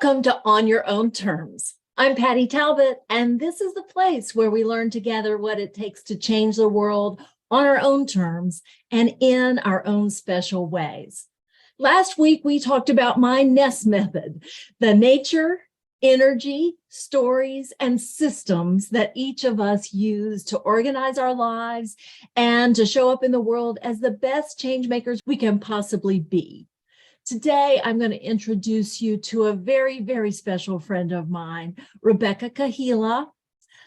Welcome to On Your Own Terms. I'm Patty Talbot, and this is the place where we learn together what it takes to change the world on our own terms and in our own special ways. Last week, we talked about my NEST method, the nature, energy, stories, and systems that each of us use to organize our lives and to show up in the world as the best change makers we can possibly be. Today, I'm going to introduce you to a very, very special friend of mine, Rebecca Kahila.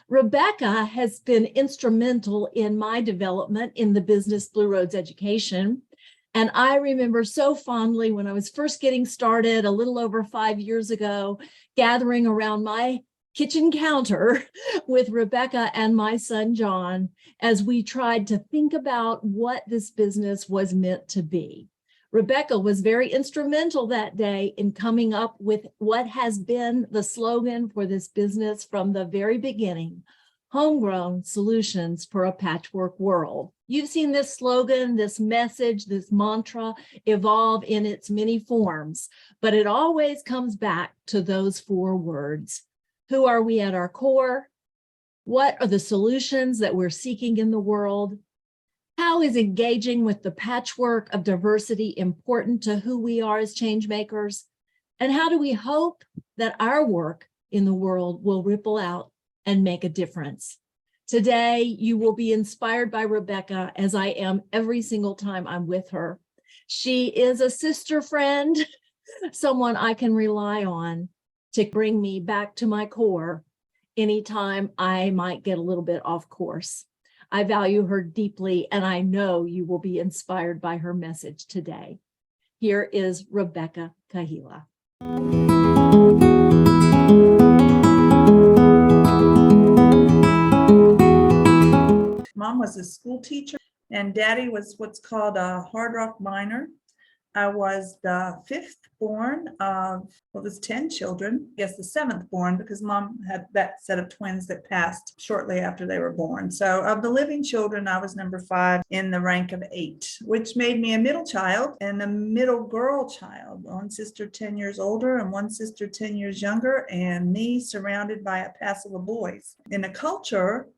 Rebecca has been instrumental in my development in the business Blue Roads education. And I remember so fondly when I was first getting started a little over 5 years ago, gathering around my kitchen counter with Rebecca and my son, John, as we tried to think about what this business was meant to be. Rebecca was very instrumental that day in coming up with what has been the slogan for this business from the very beginning: homegrown solutions for a patchwork world. You've seen this slogan, this message, this mantra evolve in its many forms, but it always comes back to those 4 words. Who are we at our core? What are the solutions that we're seeking in the world? How is engaging with the patchwork of diversity important to who we are as change makers? And how do we hope that our work in the world will ripple out and make a difference? Today, you will be inspired by Rebecca, as I am every single time I'm with her. She is a sister friend, someone I can rely on to bring me back to my core anytime I might get a little bit off course. I value her deeply, and I know you will be inspired by her message today. Here is Rebecca Kahila. Mom was a school teacher, and Daddy was what's called a hard rock miner. I was the 5th born of, well, there's 10 children. I guess the 7th born, because Mom had that set of twins that passed shortly after they were born. So of the living children, I was number 5 in the rank of 8, which made me a middle child and a middle girl child. One sister 10 years older and one sister 10 years younger, and me surrounded by a passel of boys in a culture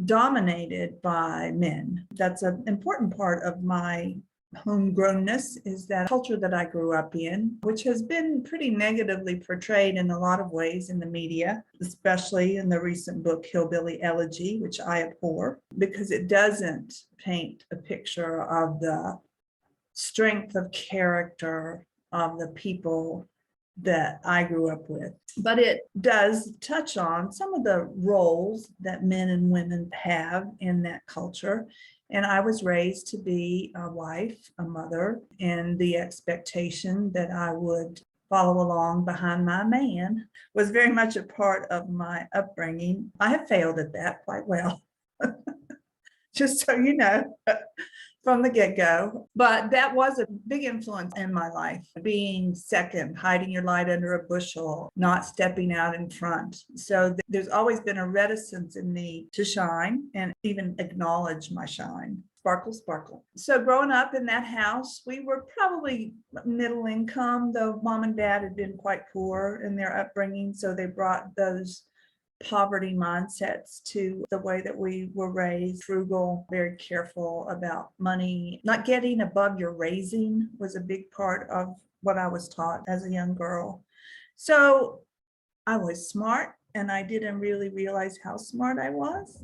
dominated by men. That's an important part of my homegrownness, is that culture that I grew up in, which has been pretty negatively portrayed in a lot of ways in the media, especially in the recent book Hillbilly Elegy, which I abhor, because it doesn't paint a picture of the strength of character of the people that I grew up with. But it does touch on some of the roles that men and women have in that culture. And I was raised to be a wife, a mother, and the expectation that I would follow along behind my man was very much a part of my upbringing. I have failed at that quite well, just so you know, from the get-go. But that was a big influence in my life, being second, hiding your light under a bushel, not stepping out in front. So there's always been a reticence in me to shine and even acknowledge my shine. Sparkle, sparkle. So growing up in that house, we were probably middle income, though Mom and Dad had been quite poor in their upbringing. So they brought those poverty mindsets to the way that we were raised. Frugal, very careful about money. Not getting above your raising was a big part of what I was taught as a young girl. So I was smart, and I didn't really realize how smart I was.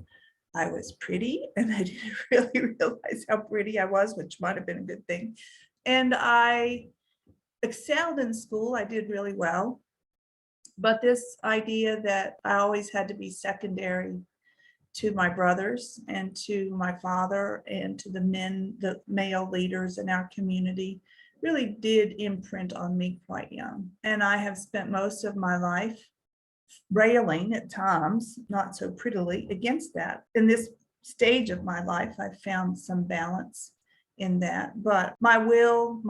I was pretty, and I didn't really realize how pretty I was, which might have been a good thing. And I excelled in school. I did really well. But this idea that I always had to be secondary to my brothers and to my father and to the men, the male leaders in our community, really did imprint on me quite young. And I have spent most of my life railing at times, not so prettily, against that. In this stage of my life, I've found some balance in that, but my will,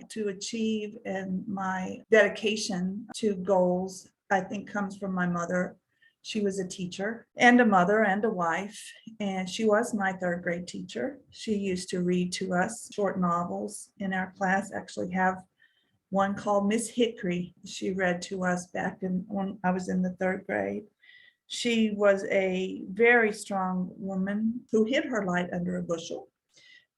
to achieve, and my dedication to goals, I think, comes from my mother. She was a teacher and a mother and a wife, and she was my 3rd grade teacher. She used to read to us short novels in our class, actually have one called Miss Hickory. She read to us back when I was in the third grade. She was a very strong woman who hid her light under a bushel,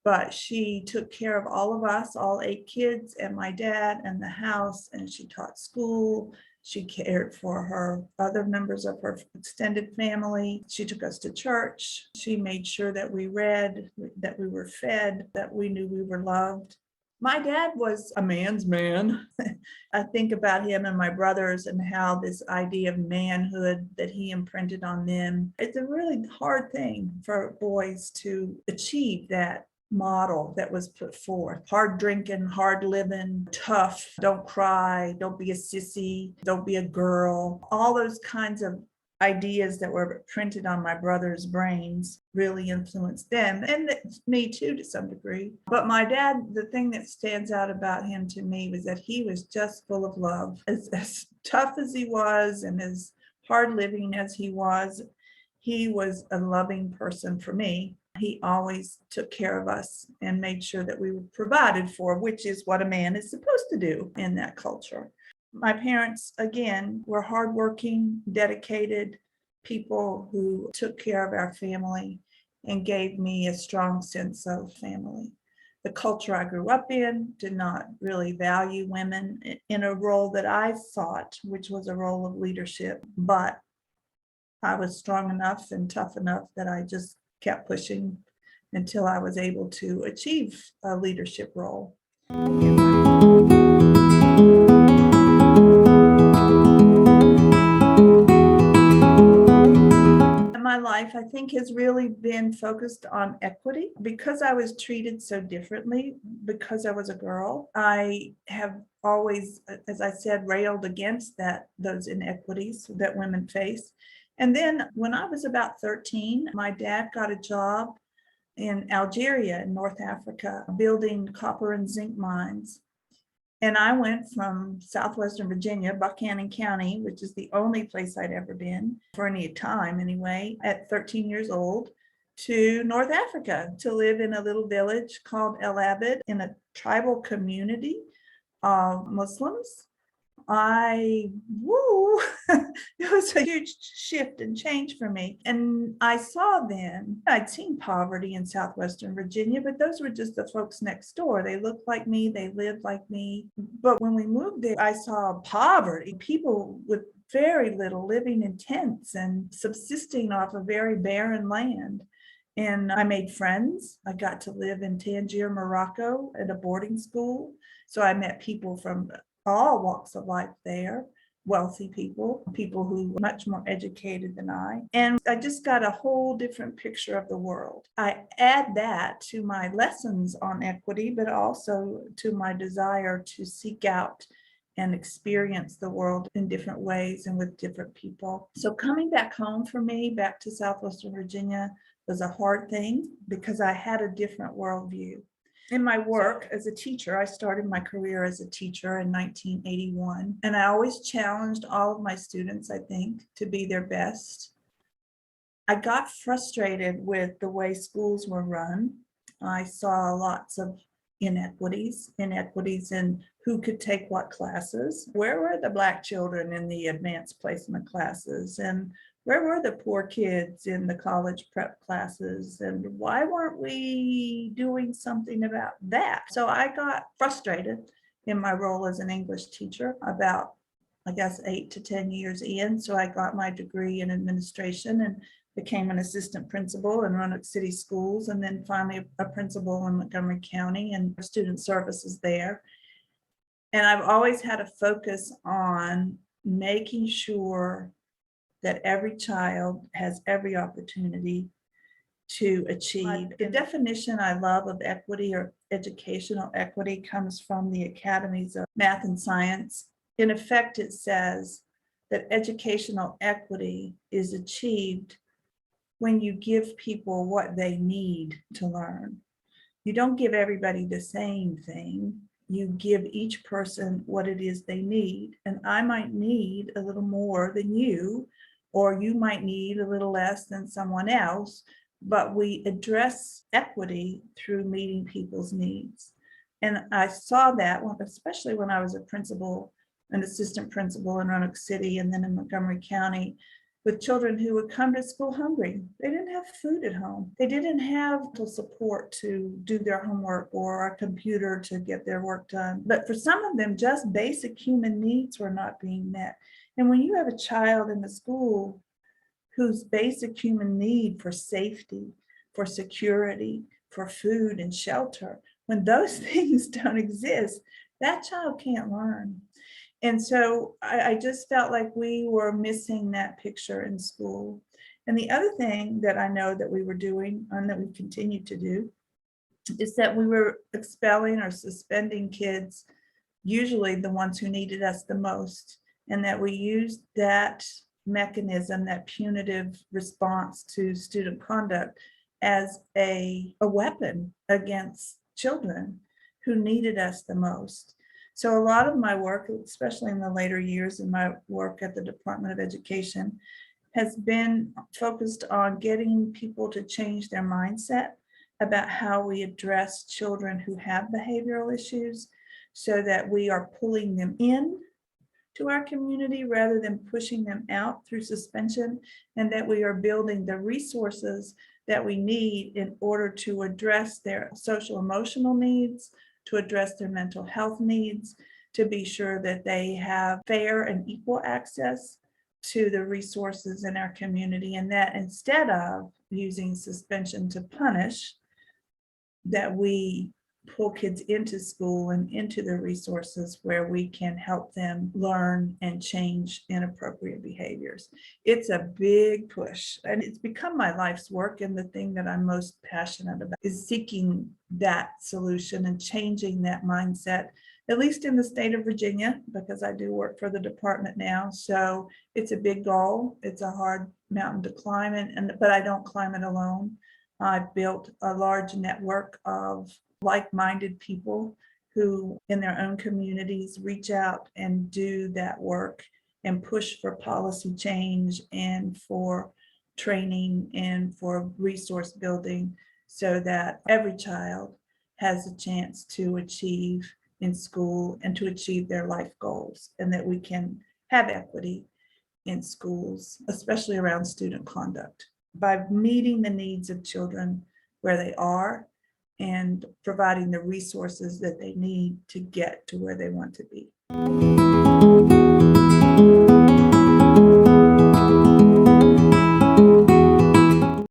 but she took care of all of us, all 8 kids, and my dad and the house, and she taught school. She cared for her other members of her extended family. She took us to church. She made sure that we read, that we were fed, that we knew we were loved. My dad was a man's man. I think about him and my brothers and how this idea of manhood that he imprinted on them. It's a really hard thing for boys to achieve that model that was put forth. Hard drinking, hard living, tough, don't cry, don't be a sissy, don't be a girl. All those kinds of ideas that were printed on my brother's brains really influenced them, and me too to some degree. But my dad, the thing that stands out about him to me was that he was just full of love. As tough as he was and as hard living as he was a loving person for me. He always took care of us and made sure that we were provided for, which is what a man is supposed to do in that culture. My parents, again, were hardworking, dedicated people who took care of our family and gave me a strong sense of family. The culture I grew up in did not really value women in a role that I sought, which was a role of leadership, but I was strong enough and tough enough that I just kept pushing until I was able to achieve a leadership role. My life, I think, has really been focused on equity. Because I was treated so differently, because I was a girl, I have always, as I said, railed against those inequities that women face. And then when I was about 13, my dad got a job in Algeria in North Africa, building copper and zinc mines. And I went from southwestern Virginia, Buchanan County, which is the only place I'd ever been for any time anyway, at 13 years old, to North Africa to live in a little village called El Abid in a tribal community of Muslims. It was a huge shift and change for me. And I saw then, I'd seen poverty in southwestern Virginia, but those were just the folks next door. They looked like me, they lived like me. But when we moved there, I saw poverty, people with very little living in tents and subsisting off a very barren land. And I made friends. I got to live in Tangier, Morocco at a boarding school. So I met people from all walks of life there, wealthy people, people who were much more educated than I. And I just got a whole different picture of the world. I add that to my lessons on equity, but also to my desire to seek out and experience the world in different ways and with different people. So coming back home for me, back to southwestern Virginia, was a hard thing because I had a different worldview. In my work as a teacher, I started my career as a teacher in 1981, and I always challenged all of my students, I think, to be their best. I got frustrated with the way schools were run. I saw lots of inequities in who could take what classes. Where were the Black children in the advanced placement classes? And where were the poor kids in the college prep classes? And why weren't we doing something about that? So I got frustrated in my role as an English teacher about, I guess, 8 to 10 years in. So I got my degree in administration and became an assistant principal in Roanoke City Schools, and then finally a principal in Montgomery County and student services there. And I've always had a focus on making sure that every child has every opportunity to achieve. The definition I love of equity or educational equity comes from the academies of math and science. In effect, it says that educational equity is achieved when you give people what they need to learn. You don't give everybody the same thing. You give each person what it is they need. And I might need a little more than you, or you might need a little less than someone else, but we address equity through meeting people's needs. And I saw that, especially when I was a principal, an assistant principal in Roanoke City and then in Montgomery County, with children who would come to school hungry. They didn't have food at home. They didn't have support to do their homework or a computer to get their work done. But for some of them, just basic human needs were not being met. And when you have a child in the school whose basic human need for safety, for security, for food and shelter, when those things don't exist, that child can't learn. And so I just felt like we were missing that picture in school. And the other thing that I know that we were doing and that we continue to do is that we were expelling or suspending kids, usually the ones who needed us the most, and that we used that mechanism, that punitive response to student conduct, as a weapon against children who needed us the most. So a lot of my work, especially in the later years in my work at the Department of Education, has been focused on getting people to change their mindset about how we address children who have behavioral issues, so that we are pulling them in to our community rather than pushing them out through suspension, and that we are building the resources that we need in order to address their social emotional needs, to address their mental health needs, to be sure that they have fair and equal access to the resources in our community, and that instead of using suspension to punish, that we pull kids into school and into the resources where we can help them learn and change inappropriate behaviors. It's a big push, and it's become my life's work. And the thing that I'm most passionate about is seeking that solution and changing that mindset, at least in the state of Virginia, because I do work for the department now. So it's a big goal. It's a hard mountain to climb, but I don't climb it alone. I've built a large network of like-minded people who in their own communities reach out and do that work and push for policy change and for training and for resource building, so that every child has a chance to achieve in school and to achieve their life goals, and that we can have equity in schools, especially around student conduct, by meeting the needs of children where they are and providing the resources that they need to get to where they want to be.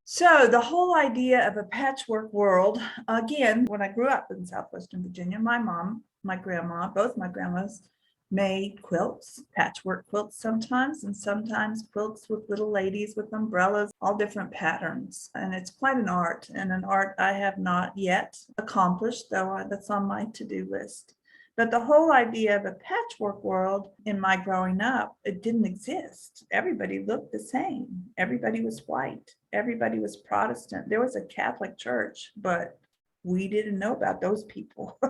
So the whole idea of a patchwork world, again, when I grew up in Southwestern Virginia, my mom, my grandma, both my grandmas made quilts, patchwork quilts sometimes, and sometimes quilts with little ladies with umbrellas, all different patterns. And it's quite an art, and an art I have not yet accomplished, though that's on my to-do list. But the whole idea of a patchwork world in my growing up, it didn't exist. Everybody looked the same. Everybody was white. Everybody was Protestant. There was a Catholic church, but we didn't know about those people.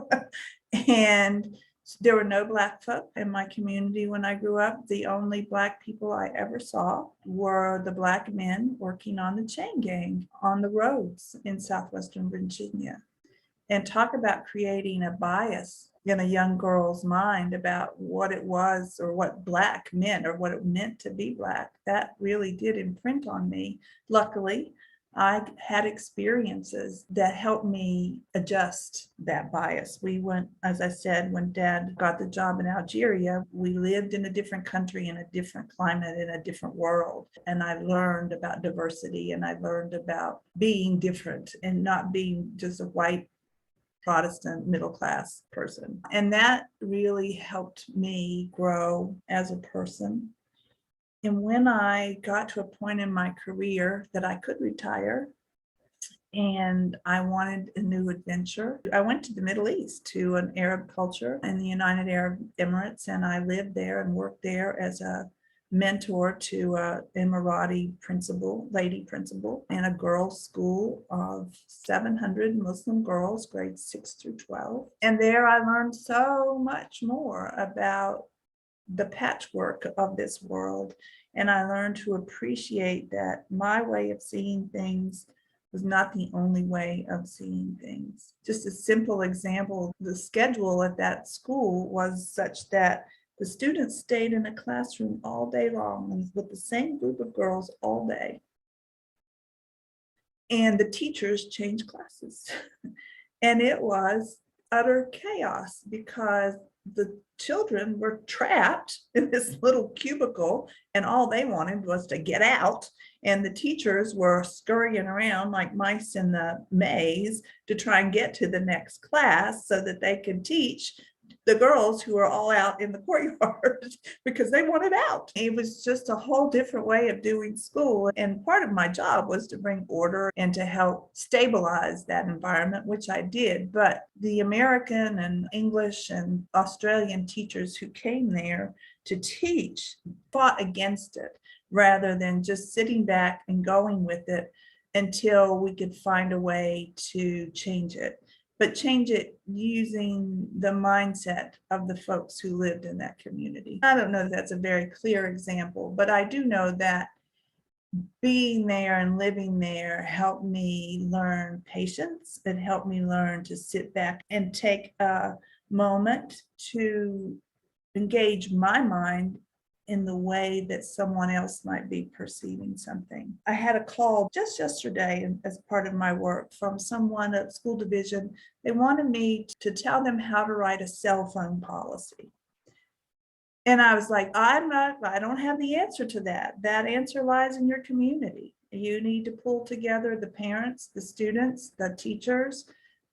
And there were no Black folk in my community when I grew up. The only Black people I ever saw were the Black men working on the chain gang on the roads in Southwestern Virginia. And talk about creating a bias in a young girl's mind about what it was or what Black meant or what it meant to be Black. That really did imprint on me. Luckily, I had experiences that helped me adjust that bias. We went, as I said, when Dad got the job in Algeria, we lived in a different country, in a different climate, in a different world. And I learned about diversity, and I learned about being different and not being just a white Protestant middle-class person. And that really helped me grow as a person. And when I got to a point in my career that I could retire and I wanted a new adventure, I went to the Middle East, to an Arab culture in the United Arab Emirates, and I lived there and worked there as a mentor to an Emirati lady principal, in a girls' school of 700 Muslim girls, grades 6 through 12. And there I learned so much more about the patchwork of this world. And I learned to appreciate that my way of seeing things was not the only way of seeing things. Just a simple example, the schedule at that school was such that the students stayed in a classroom all day long with the same group of girls all day. And the teachers changed classes. And it was utter chaos because the children were trapped in this little cubicle and all they wanted was to get out. And the teachers were scurrying around like mice in the maze to try and get to the next class so that they could teach the girls who were all out in the courtyard because they wanted out. It was just a whole different way of doing school. And part of my job was to bring order and to help stabilize that environment, which I did. But the American and English and Australian teachers who came there to teach fought against it rather than just sitting back and going with it until we could find a way to change it. But change it using the mindset of the folks who lived in that community. I don't know if that's a very clear example, but I do know that being there and living there helped me learn patience. It helped me learn to sit back and take a moment to engage my mind in the way that someone else might be perceiving something. I had a call just yesterday as part of my work from someone at school division. They wanted me to tell them how to write a cell phone policy. And I was like, I don't have the answer to that. That answer lies in your community. You need to pull together the parents, the students, the teachers,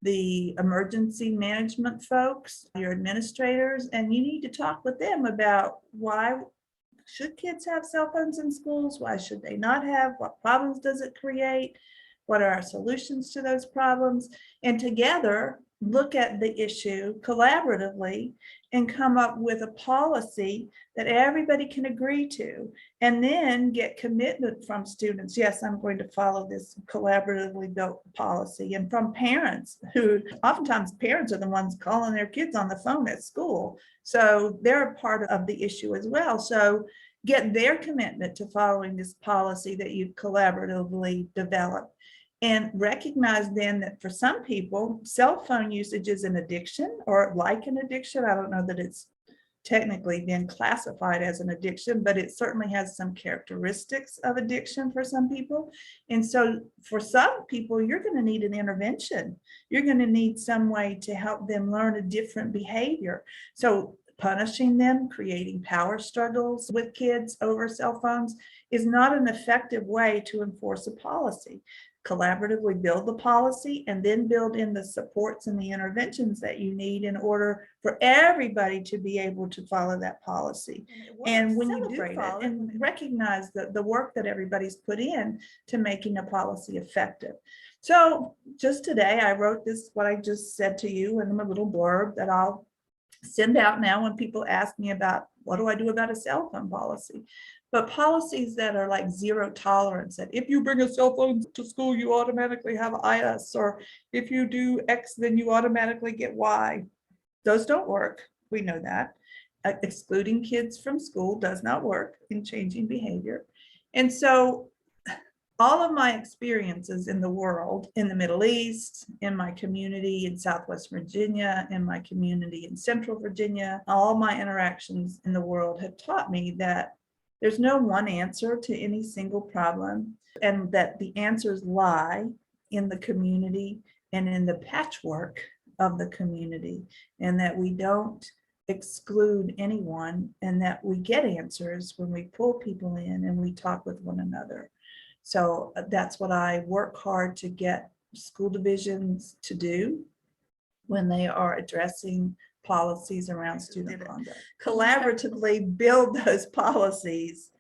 the emergency management folks, your administrators, and you need to talk with them about why should kids have cell phones in schools? Why should they not have? What problems does it create? What are our solutions to those problems? And together, look at the issue collaboratively and come up with a policy that everybody can agree to, and then get commitment from students. Yes, I'm going to follow this collaboratively built policy, and from parents who oftentimes parents are the ones calling their kids on the phone at school. So they're a part of the issue as well. So get their commitment to following this policy that you've collaboratively developed. And recognize then that for some people, cell phone usage is an addiction or like an addiction. I don't know that it's technically been classified as an addiction, but it certainly has some characteristics of addiction for some people. And so for some people, you're going to need an intervention. You're going to need some way to help them learn a different behavior. So punishing them, creating power struggles with kids over cell phones is not an effective way to enforce a policy. Collaboratively build the policy and then build in the supports and the interventions that you need in order for everybody to be able to follow that policy. And when you celebrate it and recognize the work that everybody's put in to making a policy effective. So just today, I wrote this, what I just said to you in a little blurb that I'll send out now when people ask me about what do I do about a cell phone policy. But policies that are like zero tolerance, that if you bring a cell phone to school, you automatically have IS, or if you do X, then you automatically get Y. Those don't work. We know that. Excluding kids from school does not work in changing behavior. And so all of my experiences in the world, in the Middle East, in my community in Southwest Virginia, in my community in Central Virginia, all my interactions in the world have taught me that there's no one answer to any single problem, and that the answers lie in the community and in the patchwork of the community, and that we don't exclude anyone, and that we get answers when we pull people in and we talk with one another. So that's what I work hard to get school divisions to do when they are addressing policies around student conduct. Collaboratively build those policies,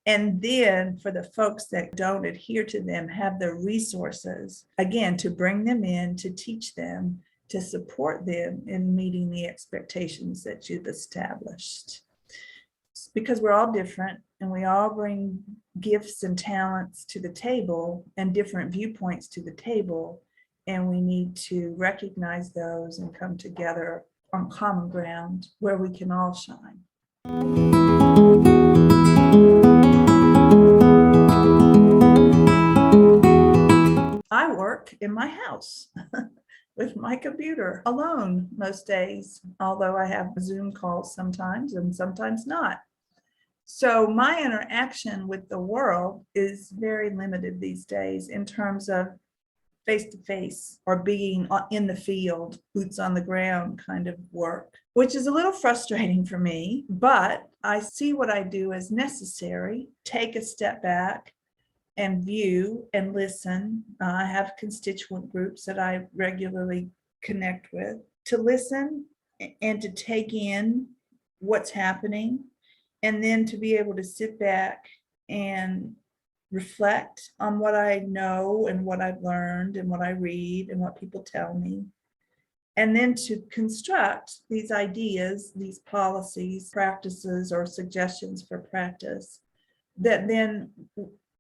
and then for the folks that don't adhere to them, have the resources, again, to bring them in, to teach them, to support them in meeting the expectations that you've established. Because we're all different and we all bring gifts and talents to the table and different viewpoints to the table, and we need to recognize those and come together on common ground where we can all shine. I in my house with my computer alone most days, although I have Zoom calls sometimes and sometimes not. So my interaction with the world is very limited these days in terms of face-to-face or being in the field, boots on the ground kind of work, which is a little frustrating for me, but I see what I do as necessary, take a step back and view and listen. I have constituent groups that I regularly connect with to listen and to take in what's happening, and then to be able to sit back and reflect on what I know and what I've learned and what I read and what people tell me. And then to construct these ideas, these policies, practices, or suggestions for practice that then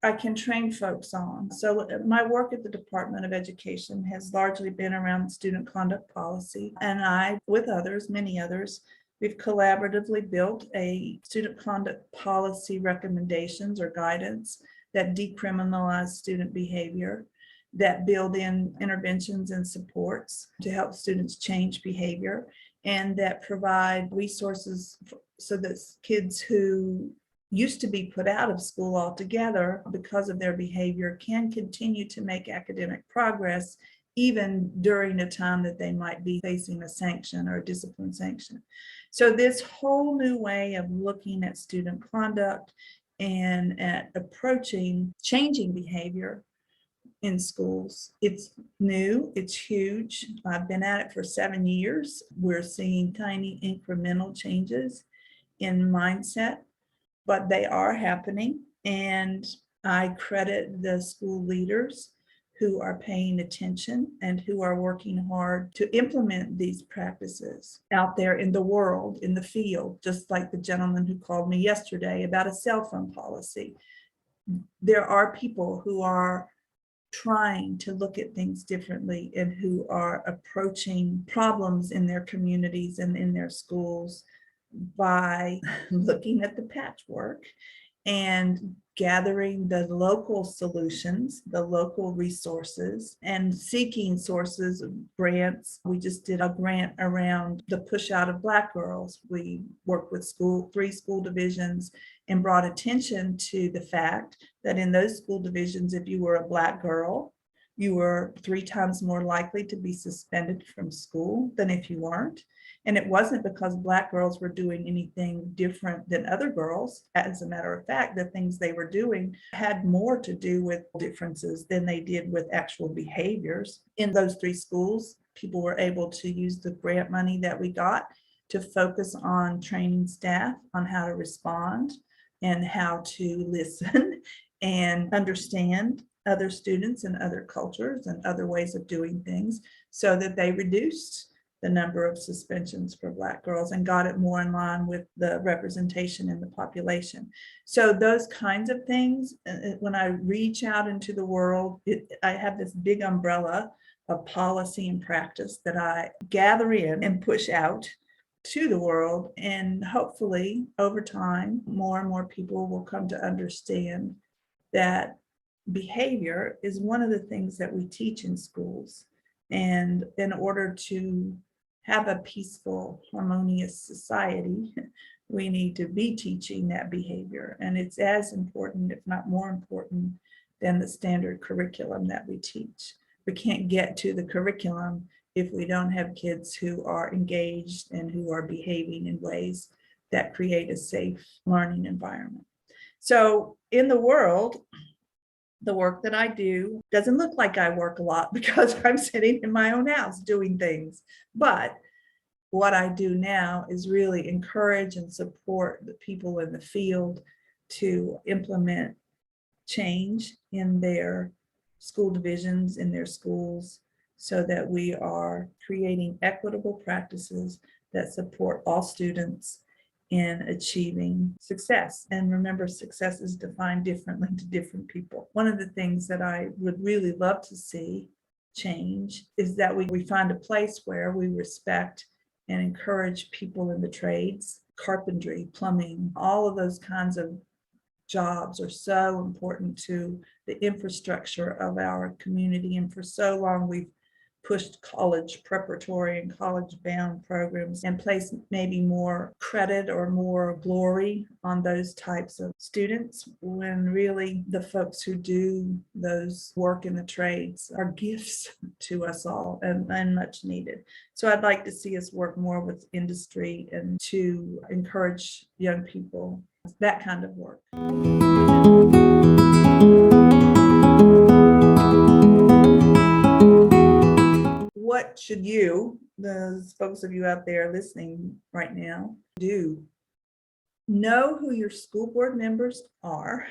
I can train folks on. So my work at the Department of Education has largely been around student conduct policy. And I, with others, many others, we've collaboratively built a student conduct policy recommendations or guidance that decriminalize student behavior, that build in interventions and supports to help students change behavior, and that provide resources so that kids who used to be put out of school altogether because of their behavior can continue to make academic progress even during a time that they might be facing a sanction or a discipline sanction. So this whole new way of looking at student conduct and at approaching changing behavior in schools, it's new, it's huge. I've been at it for 7 years. We're seeing tiny incremental changes in mindset, but they are happening. And I credit the school leaders who are paying attention and who are working hard to implement these practices out there in the world, in the field, just like the gentleman who called me yesterday about a cell phone policy. There are people who are trying to look at things differently and who are approaching problems in their communities and in their schools by looking at the patchwork and gathering the local solutions, the local resources, and seeking sources of grants. We just did a grant around the push out of Black girls. We worked with 3 school divisions and brought attention to the fact that in those school divisions, if you were a Black girl, you were 3 times more likely to be suspended from school than if you weren't. And it wasn't because Black girls were doing anything different than other girls. As a matter of fact, the things they were doing had more to do with differences than they did with actual behaviors. In those 3 schools, people were able to use the grant money that we got to focus on training staff on how to respond and how to listen and understand other students and other cultures and other ways of doing things, so that they reduced the number of suspensions for Black girls and got it more in line with the representation in the population. So those kinds of things, when I reach out into the world, I have this big umbrella of policy and practice that I gather in and push out to the world. And hopefully over time, more and more people will come to understand that behavior is one of the things that we teach in schools. And in order to have a peaceful, harmonious society, we need to be teaching that behavior. And it's as important, if not more important, than the standard curriculum that we teach. We can't get to the curriculum if we don't have kids who are engaged and who are behaving in ways that create a safe learning environment. So in the world, the work that I do doesn't look like I work a lot because I'm sitting in my own house doing things. But what I do now is really encourage and support the people in the field to implement change in their school divisions, in their schools, so that we are creating equitable practices that support all students in achieving success. And remember, success is defined differently to different people. One of the things that I would really love to see change is that we find a place where we respect and encourage people in the trades, carpentry, plumbing, all of those kinds of jobs are so important to the infrastructure of our community. And for so long, we've pushed college preparatory and college bound programs and placed maybe more credit or more glory on those types of students, when really the folks who do those work in the trades are gifts to us all, and much needed. So I'd like to see us work more with industry and to encourage young people, that kind of work. What should you, those folks of you out there listening right now, do? Know who your school board members are.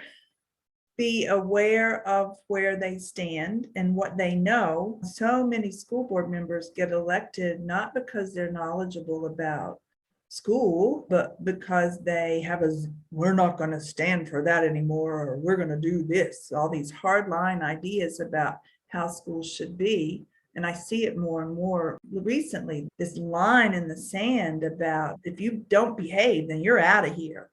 Be aware of where they stand and what they know. So many school board members get elected not because they're knowledgeable about school, but because they have we're not going to stand for that anymore, or we're going to do this, all these hardline ideas about how schools should be. And I see it more and more recently, this line in the sand about if you don't behave, then you're out of here.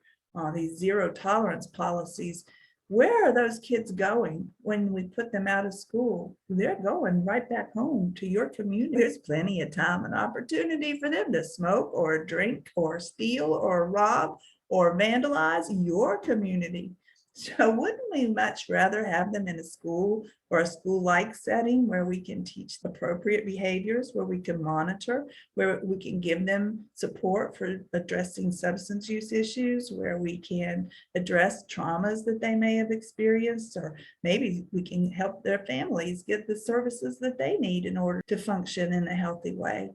These zero tolerance policies. Where are those kids going when we put them out of school? They're going right back home to your community. There's plenty of time and opportunity for them to smoke or drink or steal or rob or vandalize your community. So wouldn't we much rather have them in a school or a school-like setting where we can teach appropriate behaviors, where we can monitor, where we can give them support for addressing substance use issues, where we can address traumas that they may have experienced, or maybe we can help their families get the services that they need in order to function in a healthy way.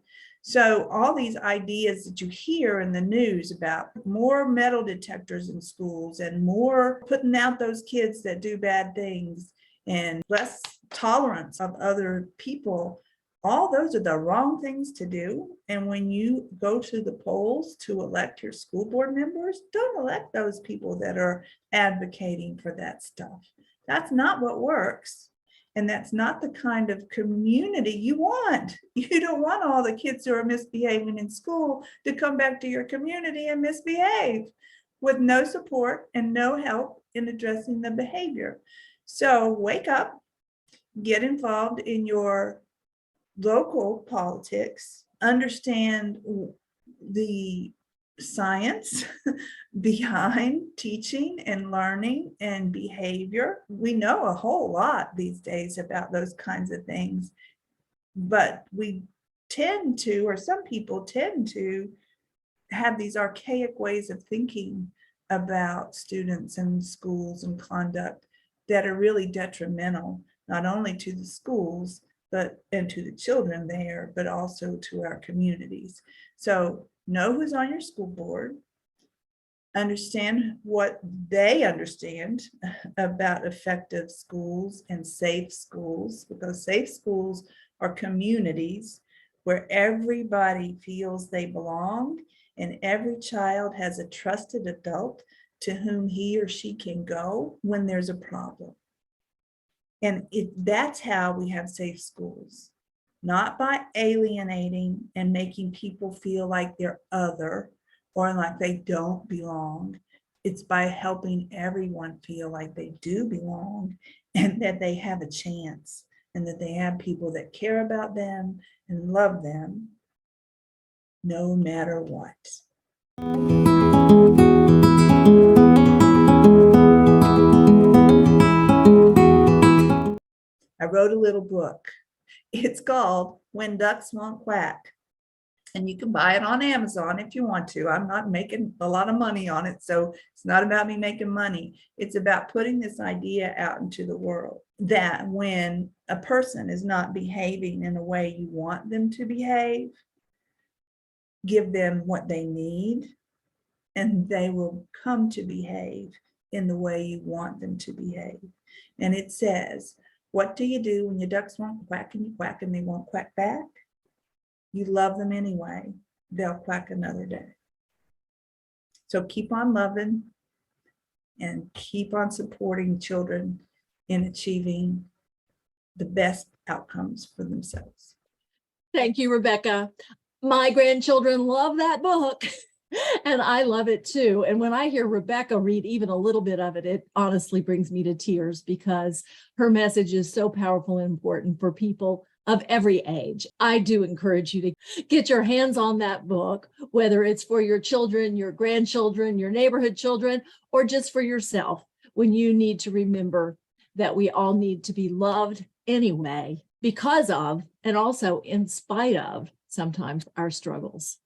So all these ideas that you hear in the news about more metal detectors in schools and more putting out those kids that do bad things and less tolerance of other people, all those are the wrong things to do. And when you go to the polls to elect your school board members, don't elect those people that are advocating for that stuff. That's not what works. And that's not the kind of community you want. You don't want all the kids who are misbehaving in school to come back to your community and misbehave with no support and no help in addressing the behavior. So wake up, get involved in your local politics, understand the science behind teaching and learning and behavior. We know a whole lot these days about those kinds of things, but we tend to, or some people tend to, have these archaic ways of thinking about students and schools and conduct that are really detrimental, not only to the schools, and to the children there, but also to our communities. So know who's on your school board, understand what they understand about effective schools and safe schools, because safe schools are communities where everybody feels they belong and every child has a trusted adult to whom he or she can go when there's a problem. And that's how we have safe schools, not by alienating and making people feel like they're other or like they don't belong. It's by helping everyone feel like they do belong and that they have a chance and that they have people that care about them and love them no matter what. I wrote a little book. It's called When Ducks Won't Quack. And you can buy it on Amazon if you want to. I'm not making a lot of money on it, so it's not about me making money. It's about putting this idea out into the world that when a person is not behaving in a way you want them to behave, give them what they need, and they will come to behave in the way you want them to behave. And it says, what do you do when your ducks won't quack and you quack and they won't quack back? You love them anyway. They'll quack another day. So keep on loving and keep on supporting children in achieving the best outcomes for themselves. Thank you, Rebecca. My grandchildren love that book. And I love it too. And when I hear Rebecca read even a little bit of it, it honestly brings me to tears because her message is so powerful and important for people of every age. I do encourage you to get your hands on that book, whether it's for your children, your grandchildren, your neighborhood children, or just for yourself, when you need to remember that we all need to be loved anyway, because of, and also in spite of sometimes our struggles.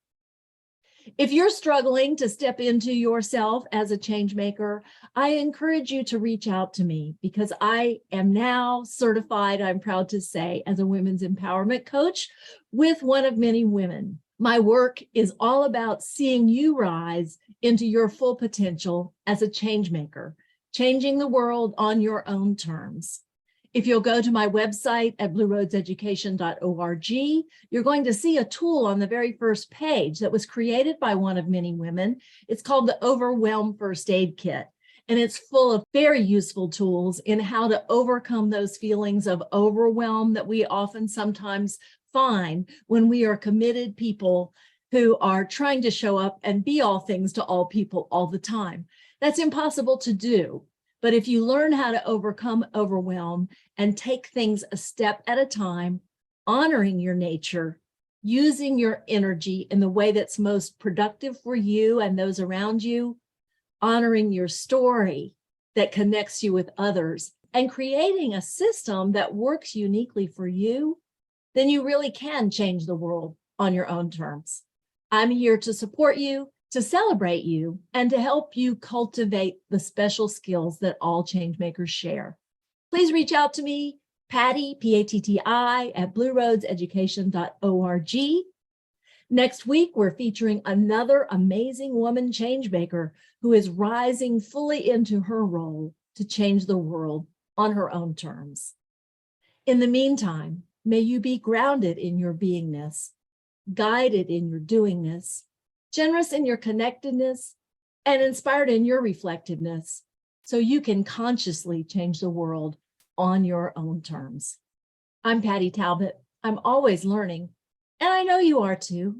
If you're struggling to step into yourself as a change maker, I encourage you to reach out to me because I am now certified, I'm proud to say, as a women's empowerment coach with One of Many Women. My work is all about seeing you rise into your full potential as a change maker, changing the world on your own terms. If you'll go to my website at blueroadseducation.org, you're going to see a tool on the very first page that was created by One of Many Women. It's called the Overwhelm First Aid Kit, and it's full of very useful tools in how to overcome those feelings of overwhelm that we often sometimes find when we are committed people who are trying to show up and be all things to all people all the time. That's impossible to do. But if you learn how to overcome overwhelm and take things a step at a time, honoring your nature, using your energy in the way that's most productive for you and those around you, honoring your story that connects you with others, and creating a system that works uniquely for you, then you really can change the world on your own terms. I'm here to support you, to celebrate you, and to help you cultivate the special skills that all change makers share. Please reach out to me, Patty, P-A-T-T-I, at blueroadseducation.org. Next week, we're featuring another amazing woman change maker who is rising fully into her role to change the world on her own terms. In the meantime, may you be grounded in your beingness, guided in your doingness, generous in your connectedness, and inspired in your reflectiveness, so you can consciously change the world on your own terms. I'm Patty Talbot. I'm always learning, and I know you are too.